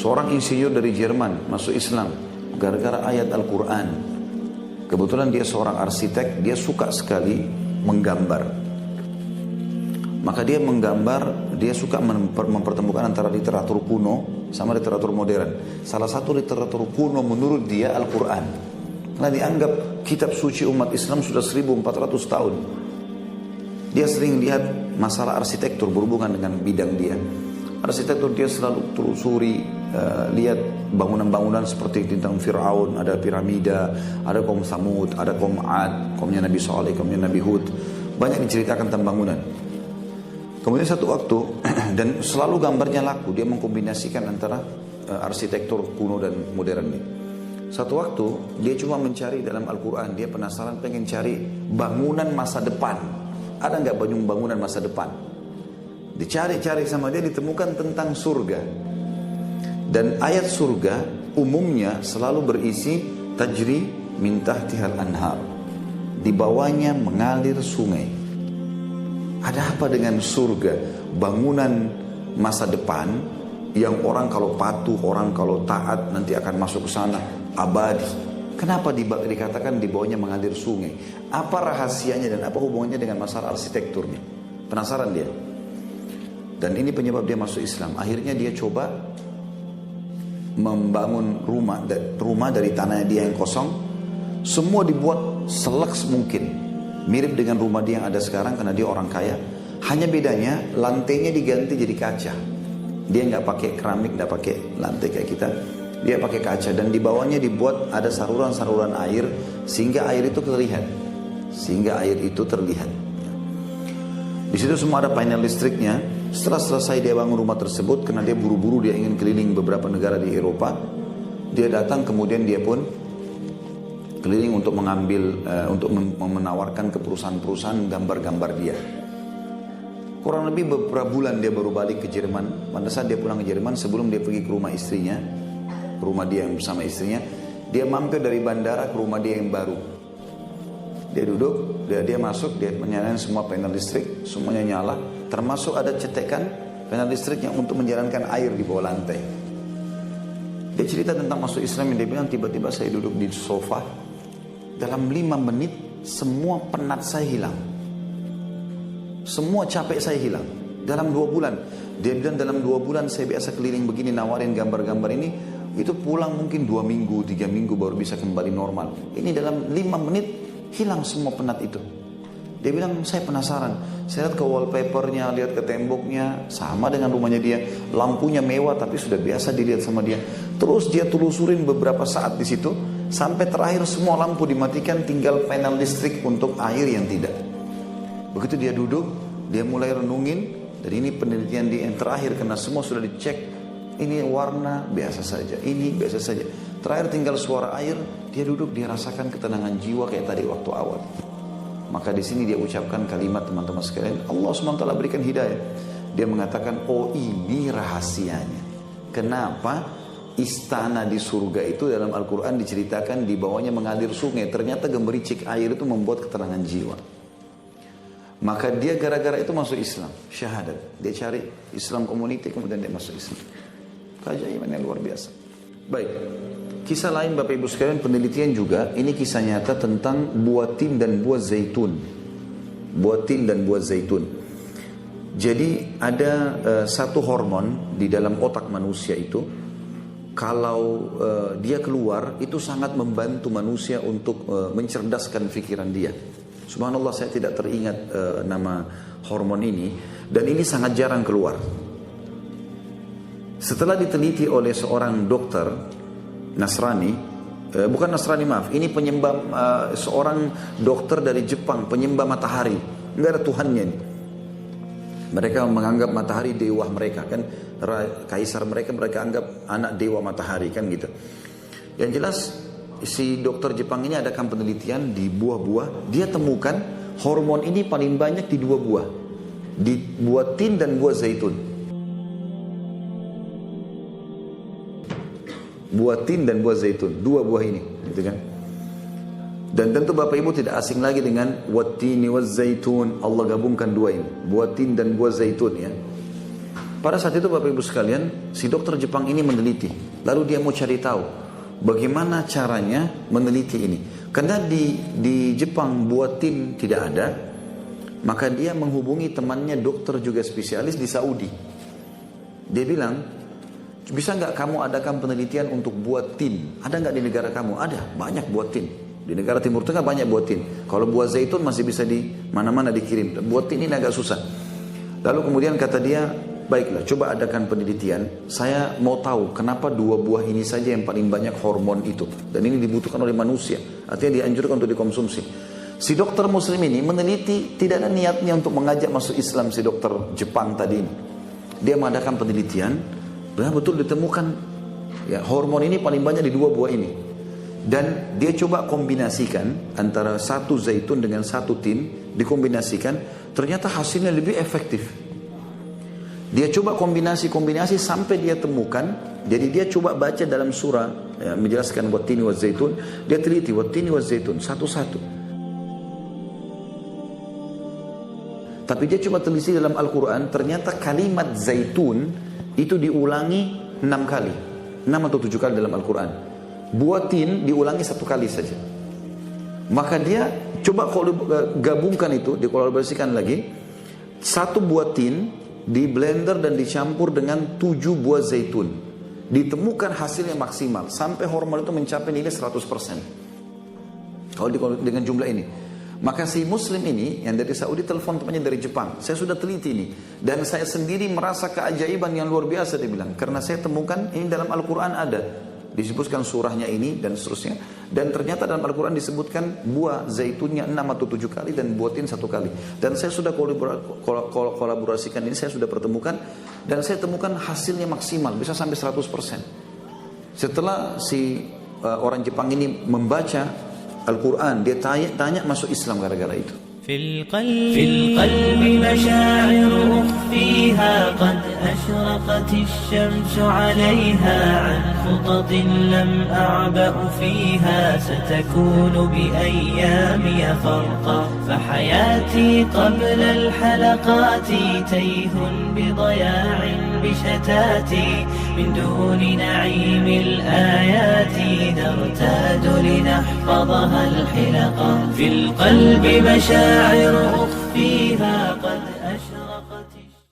Seorang insinyur dari Jerman masuk Islam gara-gara ayat Al-Quran. Kebetulan dia seorang arsitek, dia suka sekali menggambar. Maka dia menggambar, dia suka mempertemukan antara literatur kuno sama literatur modern. Salah satu literatur kuno menurut dia Al-Quran. Karena dianggap kitab suci umat Islam sudah 1400 tahun. Dia sering lihat masalah arsitektur berhubungan dengan bidang dia. Arsitektur dia selalu telusuri, lihat bangunan-bangunan seperti tentang Fir'aun, ada piramida, ada kaum Samud, ada kaum Ad, kaumnya Nabi Saleh, kaumnya Nabi Hud. Banyak diceritakan tentang bangunan. Kemudian satu waktu, dan selalu gambarnya laku, dia mengkombinasikan antara arsitektur kuno dan modern ini. Satu waktu, dia cuma mencari dalam Al-Quran, dia penasaran pengen cari bangunan masa depan. Ada nggak bangunan masa depan? Dicari-cari sama dia, ditemukan tentang surga. Dan ayat surga umumnya selalu berisi tajri min tahtihal anhar. Di bawahnya mengalir sungai. Ada apa dengan surga? Bangunan masa depan yang orang kalau patuh, orang kalau taat nanti akan masuk ke sana abadi. Kenapa dikatakan di bawahnya mengalir sungai? Apa rahasianya dan apa hubungannya dengan masalah arsitekturnya? Penasaran dia. Dan ini penyebab dia masuk Islam. Akhirnya dia coba membangun rumah dari tanahnya dia yang kosong. Semua dibuat seleks mungkin. Mirip dengan rumah dia yang ada sekarang karena dia orang kaya. Hanya bedanya lantainya diganti jadi kaca. Dia nggak pakai keramik, nggak pakai lantai kayak kita. Dia pakai kaca dan di bawahnya dibuat ada saluran-saluran air sehingga air itu terlihat. Di situ semua ada panel listriknya. Setelah selesai dia bangun rumah tersebut, karena dia buru-buru dia ingin keliling beberapa negara di Eropa, dia datang kemudian dia pun keliling untuk mengambil, untuk menawarkan ke perusahaan-perusahaan gambar-gambar dia. Kurang lebih beberapa bulan dia baru balik ke Jerman. Pada saat dia pulang ke Jerman, sebelum dia pergi ke rumah istrinya, ke rumah dia yang bersama istrinya, dia mampir dari bandara ke rumah dia yang baru. Dia duduk, dia masuk, dia menyalakan semua panel listrik, semuanya nyala, termasuk ada cetekan panel listrik yang untuk menjalankan air di bawah lantai. Dia cerita tentang masuk Islam yang dia bilang, tiba-tiba saya duduk di sofa, dalam 5 menit semua penat saya hilang. Semua capek saya hilang. Dalam 2 bulan. Dia bilang dalam 2 bulan saya biasa keliling begini nawarin gambar-gambar ini. Itu pulang mungkin 2 minggu, 3 minggu baru bisa kembali normal. Ini dalam 5 menit hilang semua penat itu. Dia bilang saya penasaran. Saya lihat ke wallpapernya, lihat ke temboknya. Sama dengan rumahnya dia. Lampunya mewah tapi sudah biasa dilihat sama dia. Terus dia telusurin beberapa saat di situ. Sampai terakhir semua lampu dimatikan, tinggal panel listrik untuk air yang tidak. Begitu dia duduk, dia mulai renungin. Dan ini penelitian dia yang terakhir karena semua sudah dicek. Ini warna biasa saja, ini biasa saja. Terakhir tinggal suara air, dia duduk, dia rasakan ketenangan jiwa kayak tadi waktu awal. Maka di sini dia ucapkan kalimat teman-teman sekalian, Allah SWT berikan hidayah. Dia mengatakan, oh ini rahasianya. Kenapa? Istana di surga itu dalam Al-Quran diceritakan di bawahnya mengalir sungai. Ternyata gemericik air itu membuat ketenangan jiwa. Maka dia gara-gara itu masuk Islam, syahadat. Dia cari Islam community kemudian dia masuk Islam. Keajaiban yang luar biasa. Baik, kisah lain Bapak Ibu sekalian, penelitian juga. Ini kisah nyata tentang buah tin dan buah zaitun. Buah tin dan buah zaitun. Jadi ada satu hormon di dalam otak manusia itu. Kalau dia keluar itu sangat membantu manusia untuk mencerdaskan pikiran dia. Subhanallah saya tidak teringat nama hormon ini. Dan ini sangat jarang keluar. Setelah diteliti oleh seorang dokter Nasrani, bukan Nasrani maaf, ini penyembah seorang dokter dari Jepang, penyembah matahari. Nggak ada Tuhannya ini. Mereka menganggap matahari dewa mereka kan, kaisar mereka anggap anak dewa matahari kan gitu. Yang jelas si dokter Jepang ini adakan penelitian di buah-buah, dia temukan hormon ini paling banyak di 2 buah, di buah tin dan buah zaitun. Buah tin dan buah zaitun, 2 buah ini, gitu kan? Dan tentu Bapak Ibu tidak asing lagi dengan wattini waz zaitun. Allah gabungkan 2 ini, buah tin dan buah zaitun ya. Pada saat itu Bapak Ibu sekalian, si dokter Jepang ini meneliti. Lalu dia mau cari tahu bagaimana caranya meneliti ini. Karena di Jepang buatin tidak ada, maka dia menghubungi temannya dokter juga spesialis di Saudi. Dia bilang, bisa nggak kamu adakan penelitian untuk buat tin? Ada nggak di negara kamu? Ada, banyak buat tin. Di negara Timur Tengah banyak buat tin. Kalau buah zaitun masih bisa di mana-mana dikirim. Buat tin ini agak susah. Lalu kemudian kata dia, baiklah coba adakan penelitian. Saya mau tahu kenapa dua buah ini saja yang paling banyak hormon itu. Dan ini dibutuhkan oleh manusia. Artinya dianjurkan untuk dikonsumsi. Si dokter muslim ini meneliti, tidak ada niatnya untuk mengajak masuk Islam si dokter Jepang tadi ini. Dia mengadakan penelitian. Betul ditemukan ya, hormon ini paling banyak di dua buah ini. Dan dia coba kombinasikan antara satu zaitun dengan satu tin, dikombinasikan, ternyata hasilnya lebih efektif. Dia coba kombinasi sampai dia temukan. Jadi dia coba baca dalam surah ya, menjelaskan wattini wa zaitun. Dia teliti wattini wa zaitun satu-satu. Tapi dia coba teliti dalam Al-Quran, ternyata kalimat zaitun itu diulangi 6 kali. 6 atau 7 kali dalam Al-Quran. Buatin diulangi 1 kali saja. Maka dia coba gabungkan itu, dikolaborasikan lagi. 1 buatin di blender dan dicampur dengan 7 buah zaitun. Ditemukan hasilnya maksimal. Sampai hormon itu mencapai nilai 100%. Kalau dengan jumlah ini. Maka si muslim ini yang dari Saudi telepon temannya dari Jepang. Saya sudah teliti ini. Dan saya sendiri merasa keajaiban yang luar biasa, dia bilang. Karena saya temukan ini dalam Al-Quran ada. Disebutkan surahnya ini dan seterusnya. Dan ternyata dalam Al-Quran disebutkan buah zaitunnya 6 atau 7 kali dan buatin 1 kali. Dan saya sudah kolaborasikan ini, saya sudah pertemukan. Dan saya temukan hasilnya maksimal, bisa sampai 100%. Setelah si orang Jepang ini membaca Al-Quran, dia tanya masuk Islam gara-gara itu. في القلب مشاعر أخفيها قد أشرقت الشمس عليها عن خطط لم أعبأ فيها ستكون بأيامي فرقا فحياتي قبل الحلقات تيه بضياع بشتاتي من دون نعيم الآيات نرتاد لنحفظها الحلقا في القلب مشاعر أخفيها قد أشرقت